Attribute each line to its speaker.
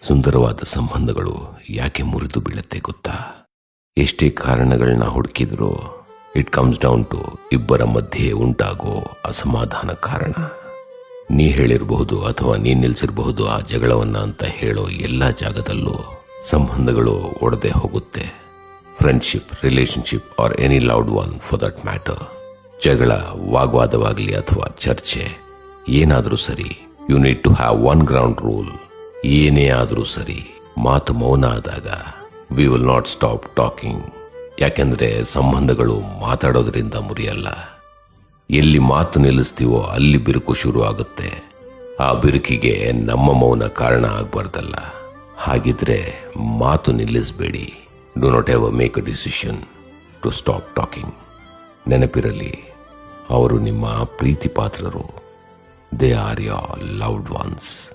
Speaker 1: ಸುಂದರವಾದ ಸಂಬಂಧಗಳು ಯಾಕೆ ಮುರಿದು ಬೀಳುತ್ತೆ ಗೊತ್ತಾ? ಎಷ್ಟೇ ಕಾರಣಗಳನ್ನ ಹುಡುಕಿದ್ರೂ ಇಟ್ ಕಮ್ಸ್ ಡೌನ್ ಟು ಇಬ್ಬರ ಮಧ್ಯೆ ಉಂಟಾಗೋ ಅಸಮಾಧಾನ ಕಾರಣ. ನೀ ಹೇಳಿರಬಹುದು ಅಥವಾ ನೀ ನಿಲ್ಸಿರಬಹುದು ಆ ಜಗಳವನ್ನ ಅಂತ ಹೇಳೋ ಎಲ್ಲ ಜಾಗದಲ್ಲೂ ಸಂಬಂಧಗಳು ಒಡೆದೇ ಹೋಗುತ್ತೆ. Friendship, relationship or any loved one for that matter. ಜಗಳ, ವಾಗ್ವಾದವಾಗಲಿ ಅಥವಾ ಚರ್ಚೆ ಏನಾದರೂ ಸರಿ, you need to have one ground rule. ಏನೇ ಆದರೂ ಸರಿ, ಮಾತು ಮೌನ ಆದಾಗ we will not stop talking. ಯಾಕೆಂದ್ರೆ ಸಂಬಂಧಗಳು ಮಾತಾಡೋದ್ರಿಂದ ಮುರಿಯಲ್ಲ. ಎಲ್ಲಿ ಮಾತು ನಿಲ್ಲಿಸ್ತೀವೋ ಅಲ್ಲಿ ಬಿರುಕು ಶುರು ಆಗುತ್ತೆ. ಆ ಬಿರುಕಿಗೆ ನಮ್ಮ ಮೌನ ಕಾರಣ ಆಗ್ಬಾರ್ದಲ್ಲ. ಹಾಗಿದ್ರೆ ಮಾತು ನಿಲ್ಲಿಸಬೇಡಿ. Do not ever make a decision to stop talking. ನೆನಪಿರಲಿ, ಅವರು ನಿಮ್ಮ ಪ್ರೀತಿ ಪಾತ್ರರು. They are your loved once.